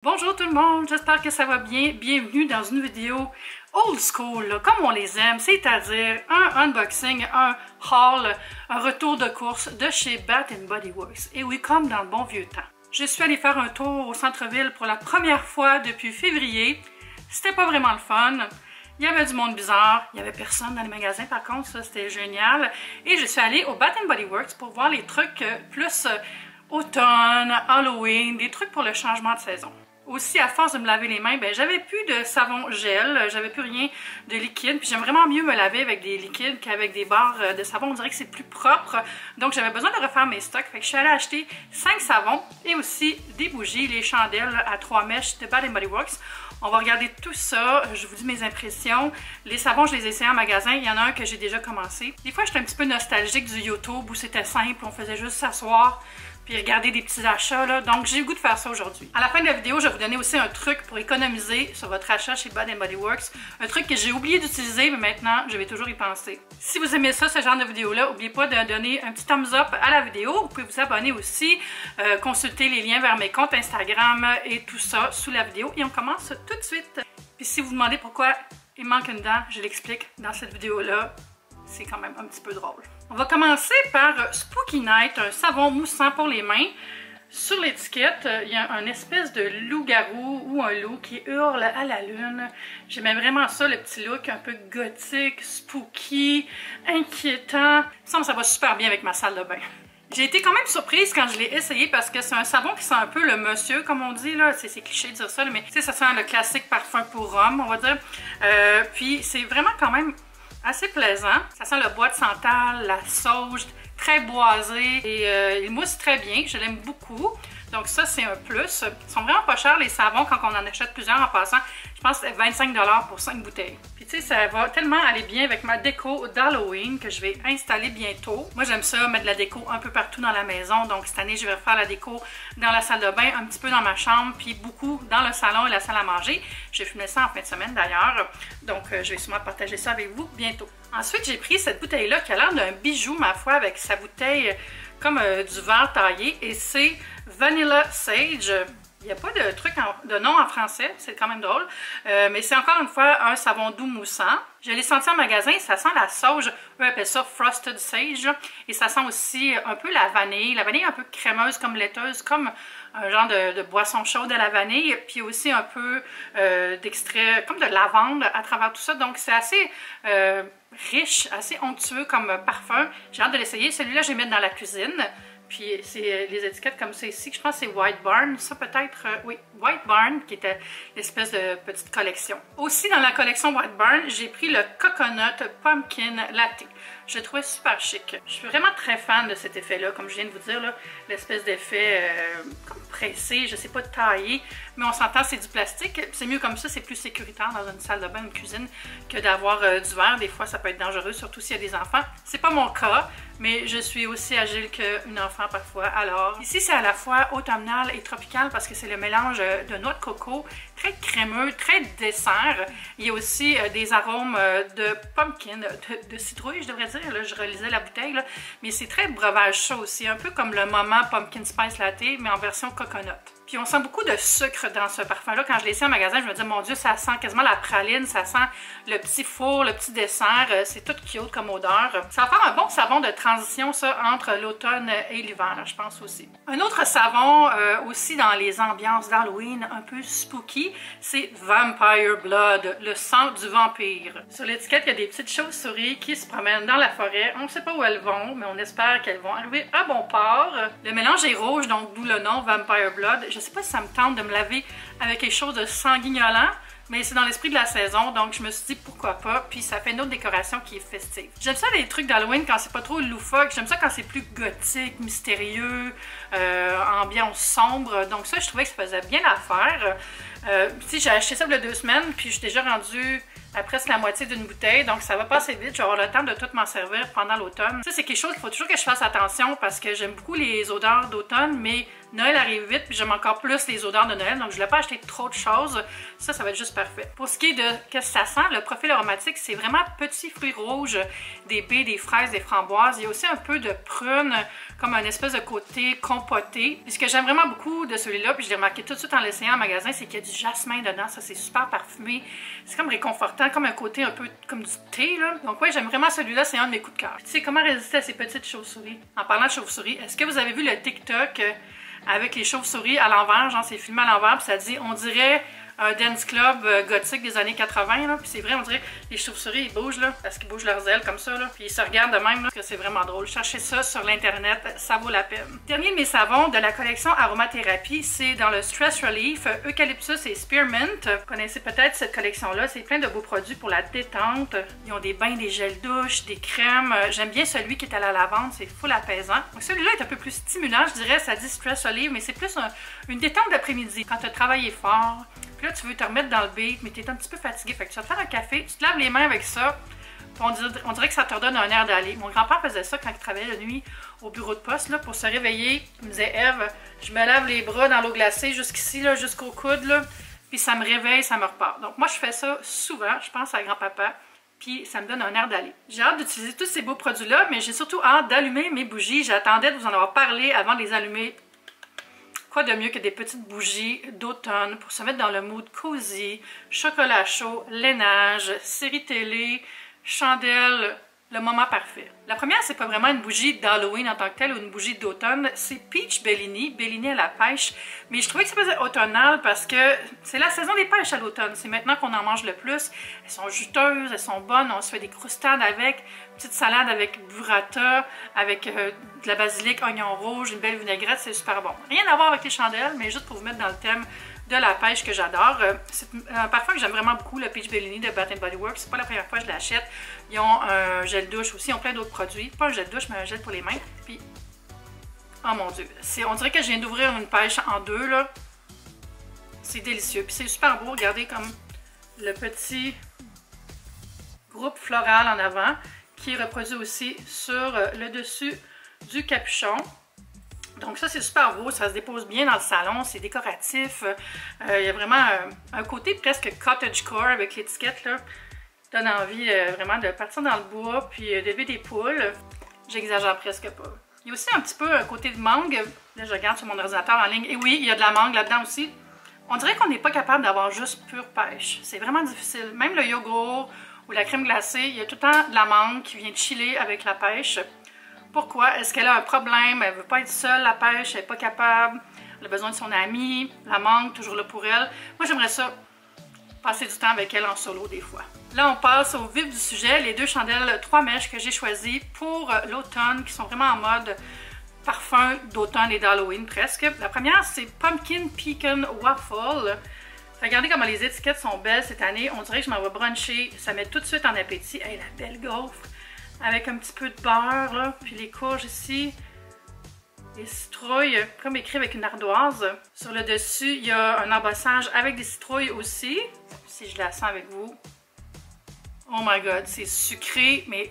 Bonjour tout le monde, j'espère que ça va bien. Bienvenue dans une vidéo old school, là, comme on les aime, c'est-à-dire un unboxing, un haul, un retour de course de chez Bath & Body Works. Et oui, comme dans le bon vieux temps. Je suis allée faire un tour au centre-ville pour la première fois depuis février. C'était pas vraiment le fun. Il y avait du monde bizarre, il y avait personne dans les magasins par contre, ça c'était génial. Et je suis allée au Bath & Body Works pour voir les trucs plus automne, Halloween, des trucs pour le changement de saison. Aussi, à force de me laver les mains, ben, j'avais plus de savon gel, j'avais plus rien de liquide, puis j'aime vraiment mieux me laver avec des liquides qu'avec des barres de savon, on dirait que c'est plus propre, donc j'avais besoin de refaire mes stocks, fait que je suis allée acheter 5 savons et aussi des bougies, les chandelles à 3 mèches de Bath & Body Works. On va regarder tout ça, je vous dis mes impressions. Les savons, je les ai essayés en magasin, il y en a un que j'ai déjà commencé. Des fois, j'étais un petit peu nostalgique du YouTube où c'était simple, on faisait juste s'asseoir puis regarder des petits achats, là. Donc j'ai le goût de faire ça aujourd'hui. À la fin de la vidéo, je vais vous donner aussi un truc pour économiser sur votre achat chez Bath & Body Works. Un truc que j'ai oublié d'utiliser, mais maintenant, je vais toujours y penser. Si vous aimez ça, ce genre de vidéo-là, n'oubliez pas de donner un petit thumbs up à la vidéo. Vous pouvez vous abonner aussi, consulter les liens vers mes comptes Instagram et tout ça sous la vidéo. Et on commence tout de suite. Puis si vous vous demandez pourquoi il manque une dent, je l'explique dans cette vidéo-là. C'est quand même un petit peu drôle. On va commencer par Spooky Night, un savon moussant pour les mains. Sur l'étiquette, il y a un espèce de loup-garou ou un loup qui hurle à la lune. J'aimais vraiment ça, le petit look un peu gothique, spooky, inquiétant. Il me semble que ça va super bien avec ma salle de bain. J'ai été quand même surprise quand je l'ai essayé parce que c'est un savon qui sent un peu le monsieur, comme on dit, là. C'est cliché de dire ça, mais tu sais, ça sent le classique parfum pour homme, on va dire. Puis c'est vraiment quand même assez plaisant. Ça sent le bois de santal, la sauge, très boisé et il mousse très bien. Je l'aime beaucoup. Donc ça, c'est un plus. Ils sont vraiment pas chers les savons quand on en achète plusieurs en passant. Je pense que c'est 25 $ pour 5 bouteilles. Puis tu sais, ça va tellement aller bien avec ma déco d'Halloween que je vais installer bientôt. Moi, j'aime ça, mettre de la déco un peu partout dans la maison. Donc cette année, je vais refaire la déco dans la salle de bain, un petit peu dans ma chambre, puis beaucoup dans le salon et la salle à manger. J'ai filmé ça en fin de semaine d'ailleurs. Donc je vais sûrement partager ça avec vous bientôt. Ensuite, j'ai pris cette bouteille-là qui a l'air d'un bijou, ma foi, avec sa bouteille comme du verre taillé. Et c'est Vanilla Sage. Il n'y a pas de truc de nom en français, c'est quand même drôle. Mais c'est encore une fois un savon doux moussant. Je l'ai senti en magasin, ça sent la sauge, eux appellent ça Frosted Sage. Et ça sent aussi un peu la vanille un peu crémeuse comme laiteuse, comme un genre de boisson chaude à la vanille. Puis aussi un peu d'extrait, comme de lavande à travers tout ça. Donc c'est assez riche, assez onctueux comme parfum. J'ai hâte de l'essayer. Celui-là, je vais mettre dans la cuisine. Puis c'est les étiquettes comme ça ici, que je pense que c'est White Barn. Ça peut-être, oui, White Barn, qui était l'espèce de petite collection. Aussi dans la collection White Barn, j'ai pris le Coconut Pumpkin Latte. Je le trouvais super chic. Je suis vraiment très fan de cet effet-là, comme je viens de vous dire, l'espèce d'effet comme pressé, je sais pas, taillé, mais on s'entend, c'est du plastique. C'est mieux comme ça, c'est plus sécuritaire dans une salle de bain, une cuisine, que d'avoir du verre. Des fois, ça peut être dangereux, surtout s'il y a des enfants. C'est pas mon cas, mais je suis aussi agile qu'une enfant parfois. Alors, ici, c'est à la fois automnal et tropical parce que c'est le mélange de noix de coco, très crémeux, très dessert. Il y a aussi des arômes de pumpkin, de citrouille, je devrais dire. Là, je relisais la bouteille, là. Mais c'est très breuvage chaud aussi, un peu comme le moment Pumpkin Spice Latte, mais en version coconut. Puis on sent beaucoup de sucre dans ce parfum-là. Quand je l'ai essayé en magasin, je me disais, mon Dieu, ça sent quasiment la praline, ça sent le petit four, le petit dessert. C'est tout cute comme odeur. Ça va faire un bon savon de transition, ça, entre l'automne et l'hiver, je pense aussi. Un autre savon, aussi dans les ambiances d'Halloween, un peu spooky, c'est Vampire Blood, le sang du vampire. Sur l'étiquette, il y a des petites chauves-souris qui se promènent dans la forêt. On ne sait pas où elles vont, mais on espère qu'elles vont arriver à bon port. Le mélange est rouge, donc d'où le nom Vampire Blood. Je sais pas si ça me tente de me laver avec quelque chose de sanguignolant, mais c'est dans l'esprit de la saison, donc je me suis dit pourquoi pas, puis ça fait une autre décoration qui est festive. J'aime ça les trucs d'Halloween quand c'est pas trop loufoque, j'aime ça quand c'est plus gothique, mystérieux, ambiance sombre, donc ça je trouvais que ça faisait bien l'affaire. Si j'ai acheté ça il y a 2 semaines, puis je suis déjà rendue presque la moitié d'une bouteille, donc ça va passer vite. Je vais avoir le temps de tout m'en servir pendant l'automne. Ça, c'est quelque chose qu'il faut toujours que je fasse attention parce que j'aime beaucoup les odeurs d'automne, mais Noël arrive vite, puis j'aime encore plus les odeurs de Noël, donc je ne voulais pas acheter trop de choses. Ça va être juste parfait. Pour ce qui est de qu'est-ce que ça sent, le profil aromatique, c'est vraiment petits fruits rouges, des baies, des fraises, des framboises. Il y a aussi un peu de prune, comme un espèce de côté compoté. Puis ce que j'aime vraiment beaucoup de celui-là, puis je l'ai remarqué tout de suite en l'essayant en magasin, c'est qu'il y a du jasmin dedans. Ça, c'est super parfumé. C'est comme réconfortant, comme un côté un peu comme du thé, là. Donc ouais, j'aime vraiment celui-là, c'est un de mes coups de cœur. Tu sais, comment résister à ces petites chauves-souris? En parlant de chauves-souris, est-ce que vous avez vu le TikTok avec les chauves-souris à l'envers, genre c'est filmé à l'envers, puis ça dit, on dirait un dance club gothique des années 80, là, puis c'est vrai, on dirait les chauves-souris, ils bougent, là, parce qu'ils bougent leurs ailes comme ça, là, puis ils se regardent de même, là, que c'est vraiment drôle. Cherchez ça sur l'internet, ça vaut la peine. Dernier de mes savons de la collection Aromathérapie, c'est dans le Stress Relief, Eucalyptus et Spearmint. Vous connaissez peut-être cette collection-là, c'est plein de beaux produits pour la détente. Ils ont des bains, des gels douche, des crèmes. J'aime bien celui qui est à la lavande, c'est full apaisant. Donc celui-là est un peu plus stimulant, je dirais, ça dit Stress Relief, mais c'est plus une détente d'après-midi. Quand tu as travaillé fort, puis là, tu veux te remettre dans le beat, mais tu es un petit peu fatigué. Fait que tu vas te faire un café, tu te laves les mains avec ça. On dirait que ça te redonne un air d'aller. Mon grand-père faisait ça quand il travaillait la nuit au bureau de poste, là, pour se réveiller. Il me disait, Ève, je me lave les bras dans l'eau glacée jusqu'ici, jusqu'au coude, là, puis ça me réveille, ça me repart. Donc moi, je fais ça souvent, je pense à grand-papa, puis ça me donne un air d'aller. J'ai hâte d'utiliser tous ces beaux produits-là, mais j'ai surtout hâte d'allumer mes bougies. J'attendais de vous en avoir parlé avant de les allumer. Quoi de mieux que des petites bougies d'automne pour se mettre dans le mood cosy, chocolat chaud, lainage, série télé, chandelle, le moment parfait. La première, c'est pas vraiment une bougie d'Halloween en tant que telle ou une bougie d'automne, c'est Peach Bellini, Bellini à la pêche. Mais je trouvais que ça faisait automnal parce que c'est la saison des pêches à l'automne. C'est maintenant qu'on en mange le plus. Elles sont juteuses, elles sont bonnes, on se fait des croustades avec, petite salade avec burrata, avec de la basilic, oignon rouge, une belle vinaigrette, c'est super bon. Rien à voir avec les chandelles, mais juste pour vous mettre dans le thème de la pêche que j'adore. C'est un parfum que j'aime vraiment beaucoup, le Peach Bellini de Bath & Body Works. C'est pas la première fois que je l'achète. Ils ont un gel douche aussi, ils ont plein d'autres produits. Pas un gel douche, mais un gel pour les mains. Puis, oh mon Dieu, on dirait que je viens d'ouvrir une pêche en deux, là. C'est délicieux. Puis c'est super beau, regardez comme le petit groupe floral en avant, qui est reproduit aussi sur le dessus du capuchon. Donc ça, c'est super beau, ça se dépose bien dans le salon, c'est décoratif. Il y a vraiment un côté presque cottagecore avec l'étiquette, là. Donne envie vraiment de partir dans le bois puis d'élever des poules. J'exagère presque pas. Il y a aussi un petit peu un côté de mangue. Là, je regarde sur mon ordinateur en ligne. Et oui, il y a de la mangue là-dedans aussi. On dirait qu'on n'est pas capable d'avoir juste pure pêche. C'est vraiment difficile. Même le yogourt ou la crème glacée, il y a tout le temps de la mangue qui vient chiller avec la pêche. Pourquoi? Est-ce qu'elle a un problème? Elle ne veut pas être seule, la pêche, elle n'est pas capable. Elle a besoin de son amie, la mangue, toujours là pour elle. Moi, j'aimerais ça, passer du temps avec elle en solo des fois. Là, on passe au vif du sujet, les deux chandelles 3 mèches que j'ai choisies pour l'automne, qui sont vraiment en mode parfum d'automne et d'Halloween presque. La première, c'est Pumpkin Pecan Waffle. Regardez comment les étiquettes sont belles cette année. On dirait que je m'en vais bruncher. Ça met tout de suite en appétit. Hey, la belle gaufre! Avec un petit peu de beurre, là, puis les courges ici, les citrouilles, comme écrit avec une ardoise. Sur le dessus, il y a un embossage avec des citrouilles aussi, si je la sens avec vous. Oh my god, c'est sucré, mais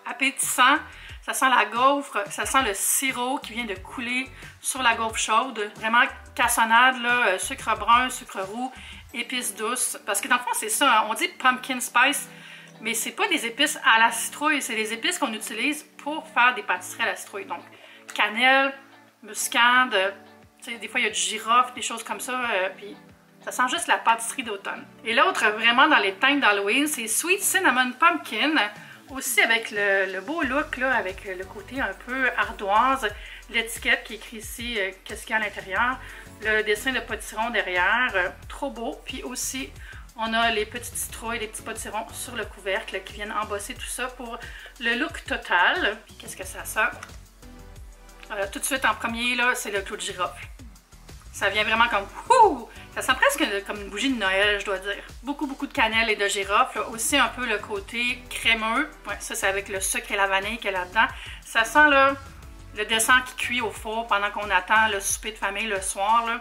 appétissant. Ça sent la gaufre, ça sent le sirop qui vient de couler sur la gaufre chaude. Vraiment cassonade, là, sucre brun, sucre roux, épices douces. Parce que dans le fond, c'est ça, hein, on dit pumpkin spice. Mais c'est pas des épices à la citrouille, c'est des épices qu'on utilise pour faire des pâtisseries à la citrouille. Donc, cannelle, muscade, des fois il y a du girofle, des choses comme ça, puis ça sent juste la pâtisserie d'automne. Et l'autre, vraiment dans les teintes d'Halloween, c'est Sweet Cinnamon Pumpkin, aussi avec le beau look, là, avec le côté un peu ardoise, l'étiquette qui écrit ici qu'est-ce qu'il y a à l'intérieur, le dessin de potiron derrière, trop beau, puis aussi on a les petites citrouilles, les petits potirons sur le couvercle qui viennent embosser tout ça pour le look total. Qu'est-ce que ça sent? Tout de suite en premier, là, c'est le clou de girofle. Ça vient vraiment comme wouh! Ça sent presque comme une bougie de Noël, je dois dire. Beaucoup de cannelle et de girofle. Aussi un peu le côté crémeux. Ouais, ça, c'est avec le sucre et la vanille qu'il y a là-dedans. Ça sent là, le dessert qui cuit au four pendant qu'on attend le souper de famille le soir. Là.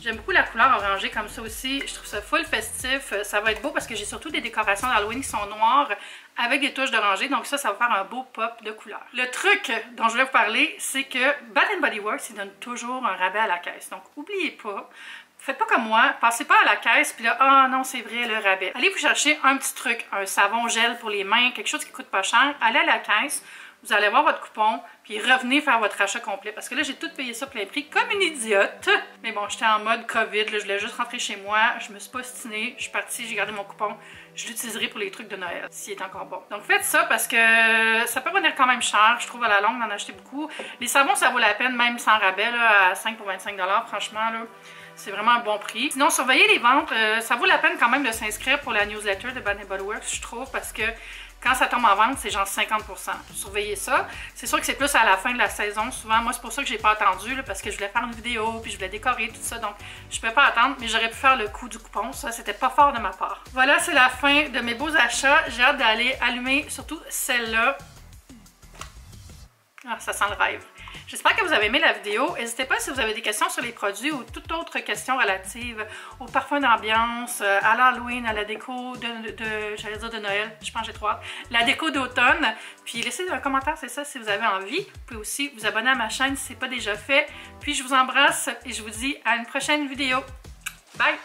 J'aime beaucoup la couleur orangée comme ça aussi. Je trouve ça full festif. Ça va être beau parce que j'ai surtout des décorations d'Halloween qui sont noires avec des touches d'orangé. Donc ça va faire un beau pop de couleur. Le truc dont je vais vous parler, c'est que Bath & Body Works, ils donnent toujours un rabais à la caisse. Donc n'oubliez pas, faites pas comme moi, passez pas à la caisse puis là, ah non, c'est vrai, le rabais. Allez vous chercher un petit truc, un savon gel pour les mains, quelque chose qui coûte pas cher. Allez à la caisse. Vous allez voir votre coupon, puis revenez faire votre achat complet. Parce que là, j'ai tout payé ça plein prix, comme une idiote. Mais bon, j'étais en mode COVID, là, je voulais juste rentrer chez moi. Je me suis pas ostinée, je suis partie, j'ai gardé mon coupon. Je l'utiliserai pour les trucs de Noël, s'il est encore bon. Donc faites ça parce que ça peut revenir quand même cher, je trouve à la longue d'en acheter beaucoup. Les savons, ça vaut la peine, même sans rabais, là, à 5 pour 25 $, franchement, là. C'est vraiment un bon prix. Sinon, surveillez les ventes. Ça vaut la peine quand même de s'inscrire pour la newsletter de Bath & Body Works, je trouve, parce que quand ça tombe en vente, c'est genre 50%. Surveillez ça. C'est sûr que c'est plus à la fin de la saison. Souvent, moi, c'est pour ça que j'ai pas attendu, là, parce que je voulais faire une vidéo, puis je voulais décorer tout ça. Donc, je peux pas attendre, mais j'aurais pu faire le coup du coupon. Ça, c'était pas fort de ma part. Voilà, c'est la fin de mes beaux achats. J'ai hâte d'aller allumer surtout celle-là. Ah, ça sent le rêve. J'espère que vous avez aimé la vidéo. N'hésitez pas si vous avez des questions sur les produits ou toute autre question relative au parfum d'ambiance, à l'Halloween, à la déco j'allais dire de Noël, je pense que j'ai trop hâte, la déco d'automne. Puis laissez un commentaire, c'est ça, si vous avez envie. Vous pouvez aussi vous abonner à ma chaîne si ce n'est pas déjà fait. Puis je vous embrasse et je vous dis à une prochaine vidéo. Bye!